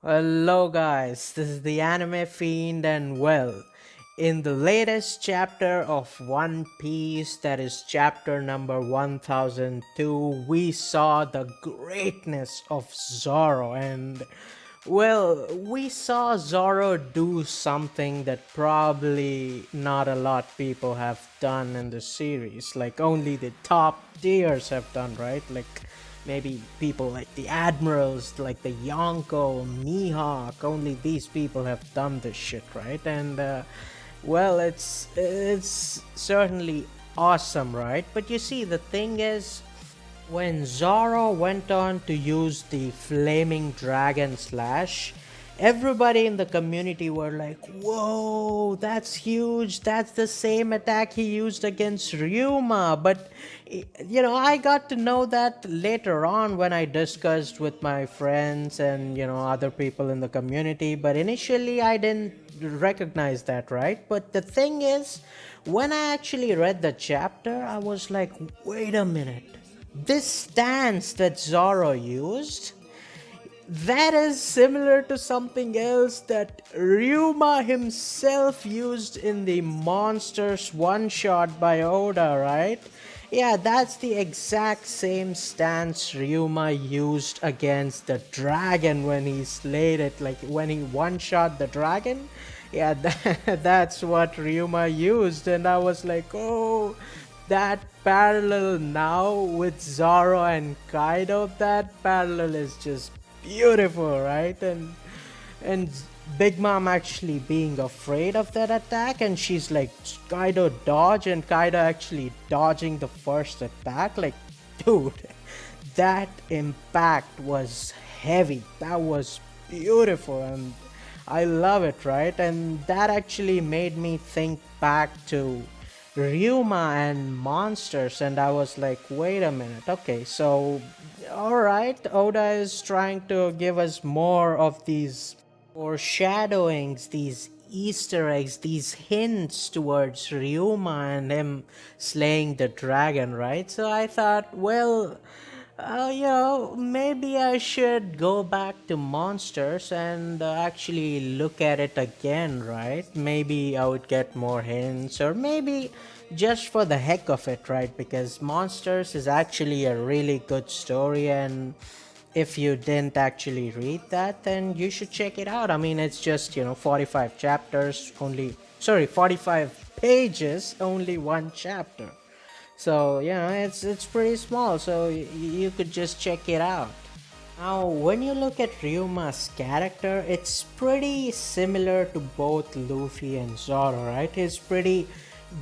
Hello, guys, this is the Anime Fiend, and in the latest chapter of One Piece, that is chapter number 1002, we saw the greatness of Zoro, and we saw Zoro do something that probably not a lot people have done in the series, like only the top tiers have done, right? Like maybe people like the admirals, like the Yonko, Mihawk, only these people have done this shit, right? And it's certainly awesome, right? But you see, the thing is, when Zoro went on to use the flaming dragon slash, everybody in the community were like, "Whoa, that's huge! That's the same attack he used against Ryuma." But I got to know that later on when I discussed with my friends and other people in the community. But initially, I didn't recognize that, right? But the thing is, when I actually read the chapter, I was like, "Wait a minute." This stance that Zoro used, that is similar to something else that Ryuma himself used in the Monsters one shot by Oda, right? Yeah, that's the exact same stance Ryuma used against the dragon when he slayed it, like when he one shot the dragon. Yeah, that's what Ryuma used, and I was like, oh, that parallel now with Zoro and Kaido, that parallel is just beautiful, right? And Big Mom actually being afraid of that attack, and she's like, Kaido dodge, and Kaido actually dodging the first attack. Like, dude, that impact was heavy. That was beautiful, and I love it, right? And that actually made me think back to Ryuma and monsters, and I was like, wait a minute, okay, so alright, Oda is trying to give us more of these foreshadowings, these Easter eggs, these hints towards Ryuma and him slaying the dragon, right? So I thought, maybe I should go back to Monsters and actually look at it again, right? Maybe I would get more hints, or maybe just for the heck of it, right? Because Monsters is actually a really good story, and if you didn't actually read that, then you should check it out. I mean, it's just 45 chapters, only, sorry, 45 pages, only one chapter. So it's pretty small, so you could just check it out. Now, when you look at Ryuma's character, it's pretty similar to both Luffy and Zoro, right? He's pretty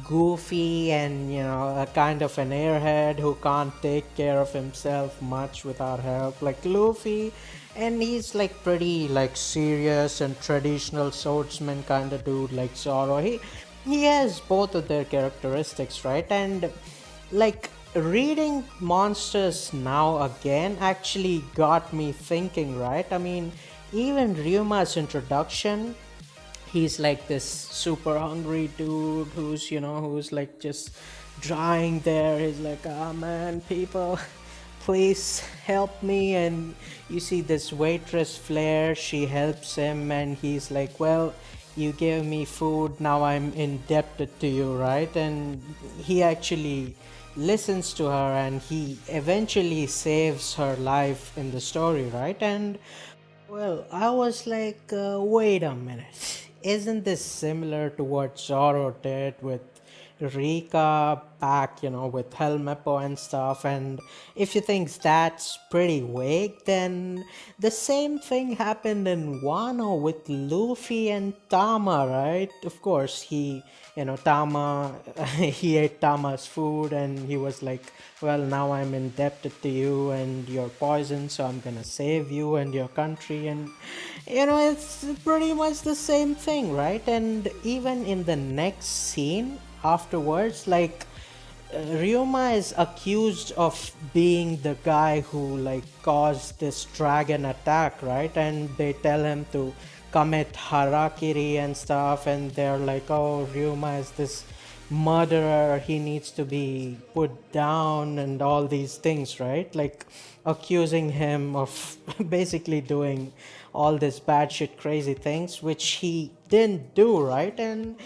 goofy and, a kind of an airhead who can't take care of himself much without help, like Luffy. And he's like pretty like serious and traditional swordsman kind of dude like Zoro. He has both of their characteristics, right? And like reading Monsters now again actually got me thinking, right? I mean, even Ryuma's introduction, he's like this super hungry dude who's like just drying there. He's like, oh man, people, please help me. And you see this waitress Flair, she helps him, and he's like, well, you gave me food, now I'm indebted to you, right? And he actually listens to her, and he eventually saves her life in the story, right? And I was like, wait a minute. Isn't this similar to what Zoro did with Rika back, with Helmeppo and stuff? And if you think that's pretty vague, then the same thing happened in Wano with Luffy and Tama, right? Of course, Tama, he ate Tama's food, and he was like, well, now I'm indebted to you and you're poisoned, so I'm gonna save you and your country. And it's pretty much the same thing, right? And even in the next scene afterwards, like, Ryuma is accused of being the guy who like caused this dragon attack, right? And they tell him to commit harakiri and stuff, and they're like, oh, Ryuma is this murderer, he needs to be put down and all these things, right? Like accusing him of basically doing all this bad shit crazy things which he didn't do, right? And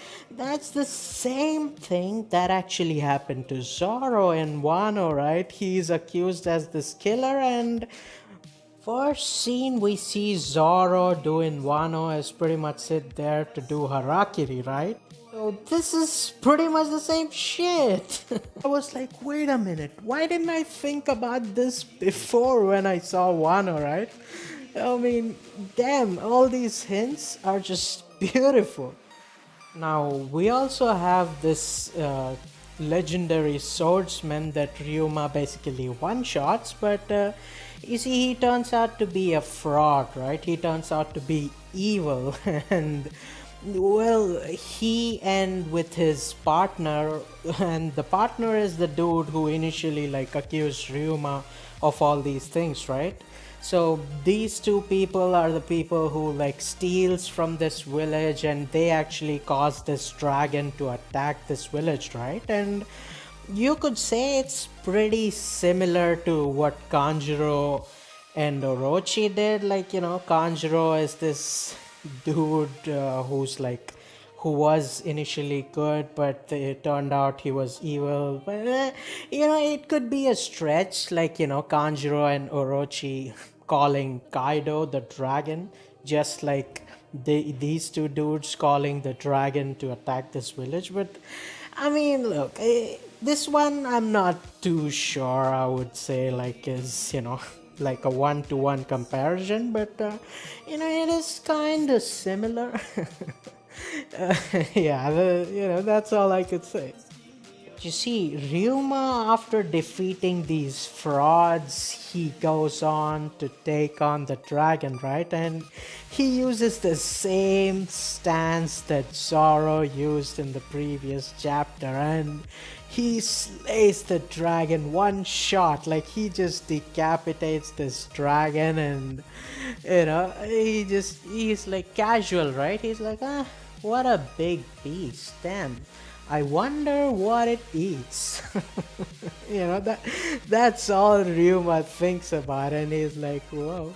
that's the same thing that actually happened to Zoro in Wano, right? He's accused as this killer, and first scene we see Zoro doing Wano is pretty much sit there to do Harakiri, right? So this is pretty much the same shit. I was like, wait a minute, why didn't I think about this before when I saw Wano, right? I mean, damn, all these hints are just beautiful. Now, we also have this legendary swordsman that Ryuma basically one shots, but you see, he turns out to be a fraud, right? He turns out to be evil, and well, he and with his partner, and the partner is the dude who initially like accused Ryuma of all these things, right? So these two people are the people who like steals from this village, and they actually cause this dragon to attack this village, right? And you could say it's pretty similar to what Kanjuro and Orochi did. Like, Kanjuro is this dude who's like who was initially good, but it turned out he was evil. But it could be a stretch, like Kanjuro and Orochi calling Kaido the dragon, just like these two dudes calling the dragon to attack this village. But I mean, look, this one I'm not too sure. I would say like is like a one-to-one comparison, but it is kind of similar. Yeah, that's all I could say. You see, Ryuma, after defeating these frauds, he goes on to take on the dragon, right? And he uses the same stance that Zoro used in the previous chapter, and he slays the dragon one shot. Like, he just decapitates this dragon, and he's like casual, right? He's like, what a big beast, damn. I wonder what it eats. That's all Ryuma thinks about, and he's like, whoa,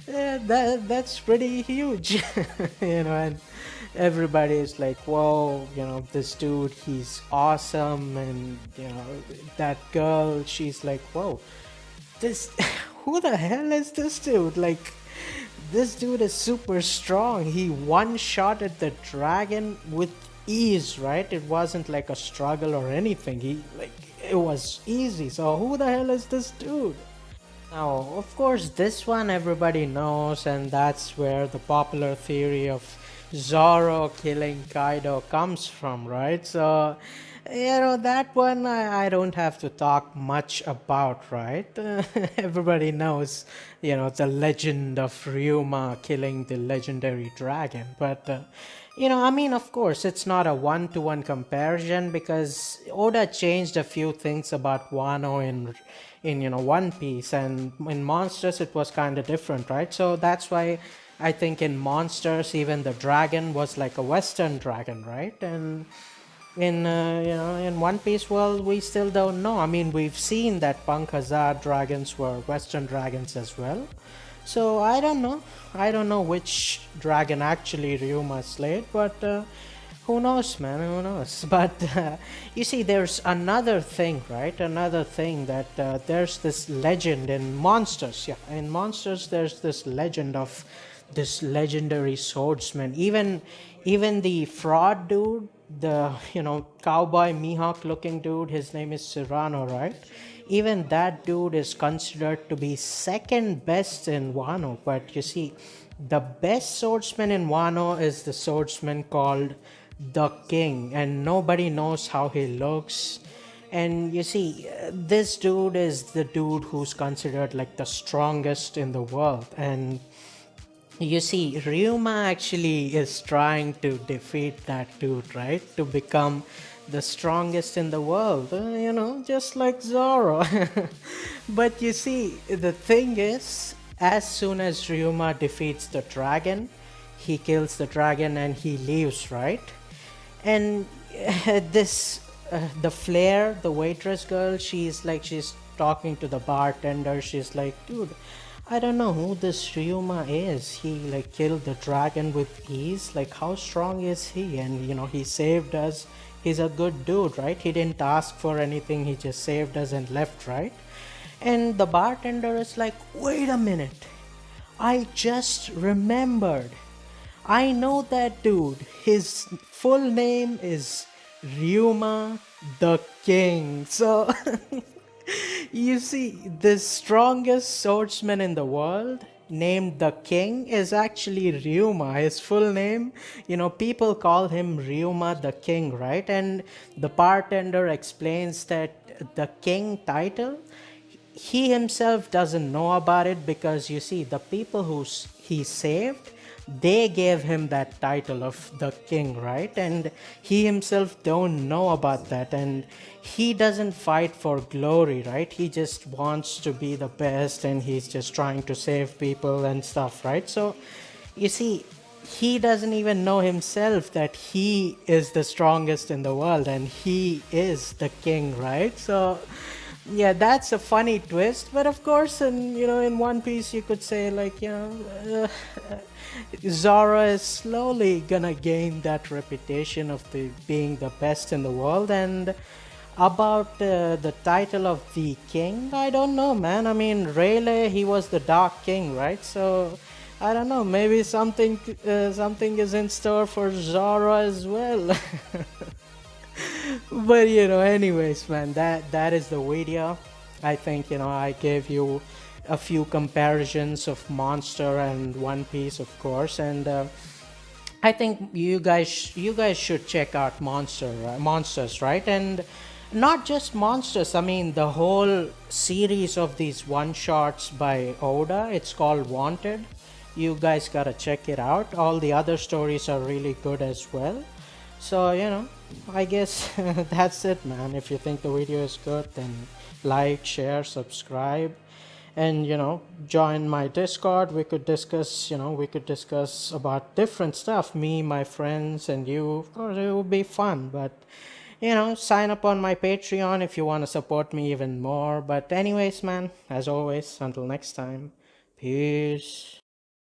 that's pretty huge. And everybody is like, whoa, this dude, he's awesome, and that girl, she's like, whoa, this, who the hell is this dude? Like, this dude is super strong. He one-shotted the dragon with ease, right? It wasn't like a struggle or anything. It was easy. So who the hell is this dude? Now, of course, this one everybody knows, and that's where the popular theory of Zoro killing Kaido comes from, right? So, that one I don't have to talk much about, right? Everybody knows, the legend of Ryuma killing the legendary dragon. But, I mean, of course, it's not a one-to-one comparison because Oda changed a few things about Wano in One Piece, and in Monsters it was kind of different, right? So that's why I think in Monsters even the dragon was like a Western dragon, right? And in One Piece, well, we still don't know. I mean, we've seen that Punk Hazard dragons were Western dragons as well. So I don't know. I don't know which dragon actually Ryuma slayed, but who knows, man? Who knows? But you see, there's another thing, right? Another thing that there's this legend in Monsters. Yeah, in Monsters, there's this legend of this legendary swordsman. Even the fraud dude, the cowboy Mihawk looking dude, his name is Cyrano, right? Even that dude is considered to be second best in Wano. But you see, the best swordsman in Wano is the swordsman called the King, and nobody knows how he looks. And you see, this dude is the dude who's considered like the strongest in the world. And you see, Ryuma actually is trying to defeat that dude, right? To become the strongest in the world, just like Zoro. But you see, the thing is, as soon as Ryuma defeats the dragon, he kills the dragon and he leaves, right? And this, the Flare, the waitress girl, she's talking to the bartender. She's like, dude, I don't know who this Ryuma is. He like killed the dragon with ease. Like how strong is he? And he saved us. He's a good dude, right? He didn't ask for anything. He just saved us and left, right? And the bartender is like, "Wait a minute. I just remembered. I know that dude. His full name is Ryuma the King." So you see, the strongest swordsman in the world, named the King, is actually Ryuma. His full name, people call him Ryuma the King, right? And the bartender explains that the King title, he himself doesn't know about it, because you see, the people he saved, they gave him that title of the king, right? And he himself don't know about that, and he doesn't fight for glory, right? He just wants to be the best, and he's just trying to save people and stuff, right? So you see, he doesn't even know himself that he is the strongest in the world and he is the king, right? So yeah, that's a funny twist. But of course, in One Piece, you could say like, Zoro is slowly gonna gain that reputation of being the best in the world. And about the title of the king, I don't know, man. I mean, Rayleigh, he was the Dark King, right? So I don't know. Maybe something is in store for Zoro as well. But anyways, man, that is the video. I think I gave you a few comparisons of Monster and One Piece, of course, and I think you guys should check out Monsters, right? And not just Monsters. I mean, the whole series of these one shots by Oda. It's called Wanted. You guys gotta check it out. All the other stories are really good as well. So, I guess that's it, man. If you think the video is good, then like, share, subscribe, and join my Discord. We could discuss about different stuff. Me, my friends, and you. Of course, it would be fun. But sign up on my Patreon if you want to support me even more. But anyways, man, as always, until next time, peace.